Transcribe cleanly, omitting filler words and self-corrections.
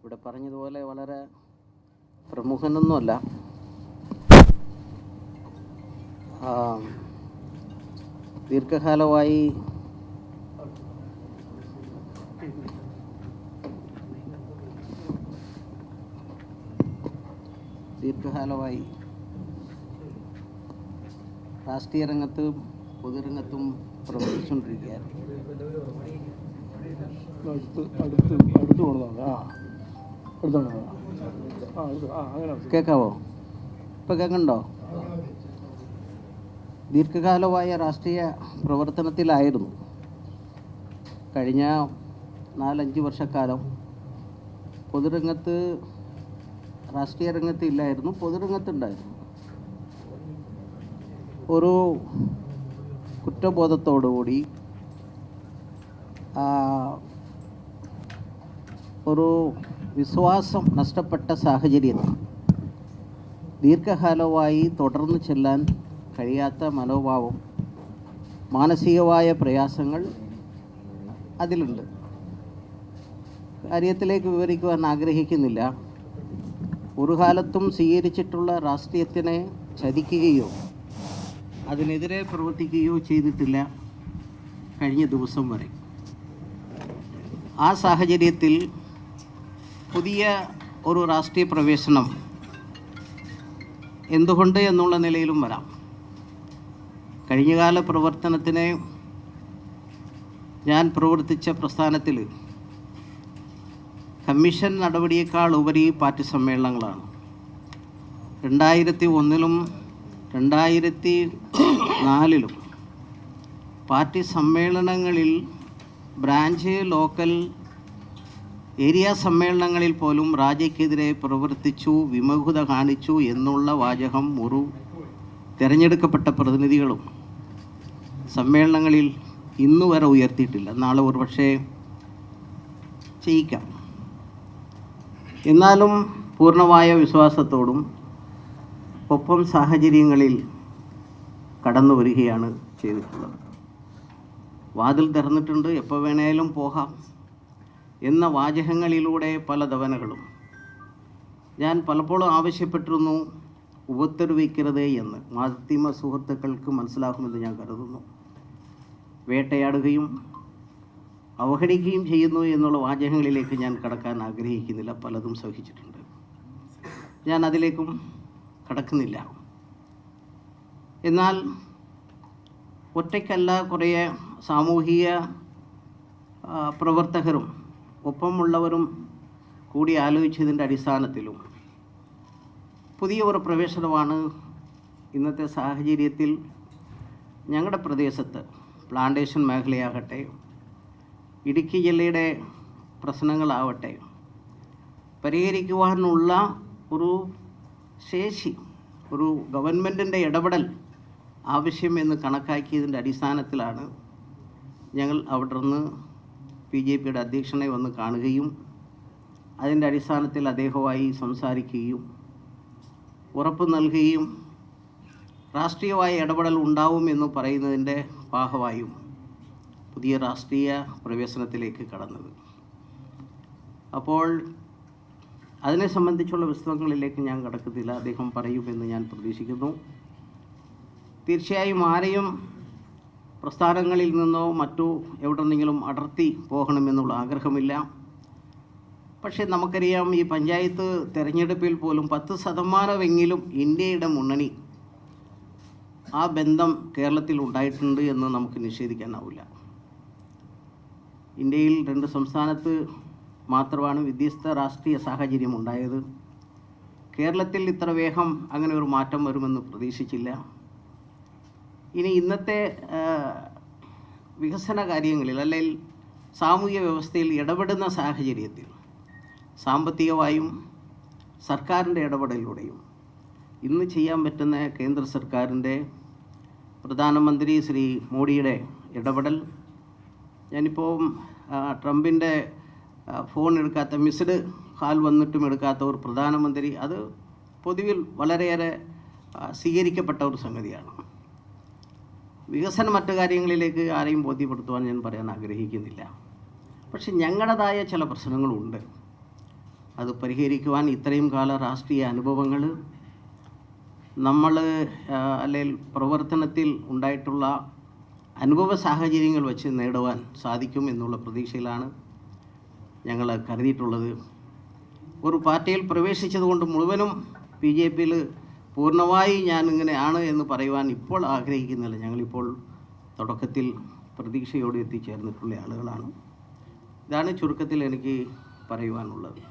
ഇവിടെ പറഞ്ഞതുപോലെ വളരെ പ്രമുഖനൊന്നുമല്ല. ദീർഘകാലമായി രാഷ്ട്രീയ രംഗത്തും പൊതുരംഗത്തും പ്രവർത്തിച്ചുകൊണ്ടിരിക്കുകയാണ്. കേൾക്കാവോ? ഇപ്പം കേൾക്കണ്ടോ? ദീർഘകാലമായ രാഷ്ട്രീയ പ്രവർത്തനത്തിലായിരുന്നു. കഴിഞ്ഞ 4-5 വർഷക്കാലം പൊതുരംഗത്ത്, രാഷ്ട്രീയ രംഗത്ത് ഇല്ലായിരുന്നു, പൊതുരംഗത്തുണ്ടായിരുന്നു. ഒരു കുറ്റബോധത്തോടുകൂടി ഒരു വിശ്വാസം നഷ്ടപ്പെട്ട സാഹചര്യത്തിൽ ദീർഘകാലമായി തുടർന്ന് ചെല്ലാൻ കഴിയാത്ത മനോഭാവം, മാനസികമായ പ്രയാസങ്ങൾ അതിലുണ്ട്. കാര്യത്തിലേക്ക് വിവരിക്കുവാൻ ആഗ്രഹിക്കുന്നില്ല. ഒരു കാലത്തും സ്വീകരിച്ചിട്ടുള്ള രാഷ്ട്രീയത്തിനെ ചതിക്കുകയോ അതിനെതിരെ പ്രവർത്തിക്കുകയോ ചെയ്തിട്ടില്ല കഴിഞ്ഞ ദിവസം വരെ. ആ സാഹചര്യത്തിൽ പുതിയ ഒരു രാഷ്ട്രീയ പ്രവേശനം എന്തുകൊണ്ട് എന്നുള്ള നിലയിലും വരാം. കഴിഞ്ഞകാല പ്രവർത്തനത്തിന് ഞാൻ പ്രവർത്തിച്ച പ്രസ്ഥാനത്തിൽ കമ്മീഷൻ നടപടിയേക്കാൾ ഉപരി പാർട്ടി സമ്മേളനങ്ങളാണ്. 2001-ലും 2004-ലും പാർട്ടി സമ്മേളനങ്ങളിൽ, ബ്രാഞ്ച്, ലോക്കൽ, ഏരിയ സമ്മേളനങ്ങളിൽ പോലും രാജയ്ക്കെതിരെ പ്രവർത്തിച്ചു, വിമുഖത കാണിച്ചു എന്നുള്ള വാചകം ഒരു തിരഞ്ഞെടുക്കപ്പെട്ട പ്രതിനിധികളും സമ്മേളനങ്ങളിൽ ഇന്നുവരെ ഉയർത്തിയിട്ടില്ല. നാളെ ഒരു പക്ഷേ ചെയ്യിക്കാം. എന്നാലും പൂർണ്ണമായ വിശ്വാസത്തോടും ഒപ്പം സാഹചര്യങ്ങളിൽ കടന്നു വരികയാണ് ചെയ്തിട്ടുള്ളത്. വാതിൽ തുറന്നിട്ടുണ്ട്, എപ്പോൾ വേണേലും പോകാം എന്ന വാചകങ്ങളിലൂടെ പല തവണകളും ഞാൻ പലപ്പോഴും ആവശ്യപ്പെട്ടിരുന്നു, ഉപദ്രവിക്കരുത് എന്ന്. മാധ്യമ സുഹൃത്തുക്കൾക്ക് മനസ്സിലാക്കുമെന്ന് ഞാൻ കരുതുന്നു. വേട്ടയാടുകയും അവഹേളിക്കുകയും ചെയ്യുന്നു എന്നുള്ള വാചകങ്ങളിലേക്ക് ഞാൻ കടക്കാൻ ആഗ്രഹിക്കുന്നില്ല. പലതും സഹിച്ചിട്ടുണ്ട്, ഞാൻ അതിലേക്കും കടക്കുന്നില്ല. എന്നാൽ ഒറ്റയ്ക്കല്ല, കുറേ സാമൂഹിക പ്രവർത്തകരും ഒപ്പമുള്ളവരും കൂടി ആലോചിച്ചതിൻ്റെ അടിസ്ഥാനത്തിലും പുതിയ ഒരു പ്രവേശനമാണ് ഇന്നത്തെ സാഹചര്യത്തിൽ ഞങ്ങളുടെ പ്രദേശത്ത്, പ്ലാന്റേഷൻ മേഖലയാകട്ടെ, ഇടുക്കി ജില്ലയുടെ പ്രശ്നങ്ങളാവട്ടെ, പരിഹരിക്കുവാനുള്ള ഒരു ശേഷി, ഒരു ഗവൺമെൻറ്റിൻ്റെ ഇടപെടൽ ആവശ്യമെന്ന് കണക്കാക്കിയതിൻ്റെ അടിസ്ഥാനത്തിലാണ് ഞങ്ങൾ അവിടെ നിന്ന് BJPയുടെ അധ്യക്ഷനെ വന്ന് കാണുകയും അതിൻ്റെ അടിസ്ഥാനത്തിൽ അദ്ദേഹവുമായി സംസാരിക്കുകയും ഉറപ്പ് നൽകുകയും രാഷ്ട്രീയമായ ഇടപെടൽ ഉണ്ടാവുമെന്ന് പറയുന്നതിൻ്റെ ഭാഗമായും പുതിയ രാഷ്ട്രീയ പ്രവേശനത്തിലേക്ക് കടന്നത്. അപ്പോൾ അതിനെ സംബന്ധിച്ചുള്ള വിശദങ്ങളിലേക്ക് ഞാൻ കടക്കുന്നില്ല, അദ്ദേഹം പറയുമെന്ന് ഞാൻ പ്രതീക്ഷിക്കുന്നു. തീർച്ചയായും ആരെയും പ്രസ്ഥാനങ്ങളിൽ നിന്നോ മറ്റോ എവിടെന്നെങ്കിലും അടർത്തി പോകണമെന്നുള്ള ആഗ്രഹമില്ല. പക്ഷേ നമുക്കറിയാം, ഈ പഞ്ചായത്ത് തെരഞ്ഞെടുപ്പിൽ പോലും 10% ഇന്ത്യയുടെ മുന്നണി ആ ബന്ധം കേരളത്തിൽ ഉണ്ടായിട്ടുണ്ട് എന്ന് നമുക്ക് നിഷേധിക്കാനാവില്ല. ഇന്ത്യയിൽ 2 സംസ്ഥാനത്ത് മാത്രമാണ് വ്യത്യസ്ത രാഷ്ട്രീയ സാഹചര്യം ഉണ്ടായത്. കേരളത്തിൽ ഇത്ര വേഗം അങ്ങനെ ഒരു മാറ്റം വരുമെന്ന് പ്രതീക്ഷിച്ചില്ല. ഇനി ഇന്നത്തെ വികസന കാര്യങ്ങളിൽ അല്ലെങ്കിൽ സാമൂഹിക വ്യവസ്ഥയിൽ ഇടപെടുന്ന സാഹചര്യത്തിൽ സാമ്പത്തികമായും സർക്കാരിൻ്റെ ഇടപെടലിലൂടെയും ഇന്ന് ചെയ്യാൻ പറ്റുന്ന കേന്ദ്ര സർക്കാരിൻ്റെ, പ്രധാനമന്ത്രി ശ്രീ മോഡിയുടെ ഇടപെടൽ, ഞാനിപ്പോൾ ട്രംപിൻ്റെ ഫോൺ എടുക്കാത്ത, മിസ്ഡ് കാൽ വന്നിട്ടും എടുക്കാത്ത ഒരു പ്രധാനമന്ത്രി, അത് പൊതുവിൽ വളരെയേറെ സ്വീകരിക്കപ്പെട്ട ഒരു സംഗതിയാണ്. വികസന മറ്റു കാര്യങ്ങളിലേക്ക് ആരെയും ബോധ്യപ്പെടുത്തുവാൻ ഞാൻ പറയാൻ ആഗ്രഹിക്കുന്നില്ല. പക്ഷെ ഞങ്ങളുടേതായ ചില പ്രശ്നങ്ങളുണ്ട്. അത് പരിഹരിക്കുവാൻ ഇത്രയും കാല രാഷ്ട്രീയ അനുഭവങ്ങൾ നമ്മൾ അല്ലെങ്കിൽ പ്രവർത്തനത്തിൽ ഉണ്ടായിട്ടുള്ള അനുഭവ സാഹചര്യങ്ങൾ വെച്ച് നേടുവാൻ സാധിക്കും എന്നുള്ള പ്രതീക്ഷയിലാണ് ഞങ്ങൾ കരുതിയിട്ടുള്ളത്. ഒരു പാർട്ടിയിൽ പ്രവേശിച്ചതുകൊണ്ട് മുഴുവനും BJP-യിൽ പൂർണ്ണമായി ഞാൻ ഇങ്ങനെയാണ് എന്ന് പറയുവാൻ ഇപ്പോൾ ആഗ്രഹിക്കുന്നില്ല. ഞങ്ങളിപ്പോൾ തുടക്കത്തിൽ പ്രതീക്ഷയോടെ എത്തിച്ചേർന്നിട്ടുള്ള ആളുകളാണ്. ഇതാണ് ചുരുക്കത്തിൽ എനിക്ക് പറയുവാനുള്ളത്.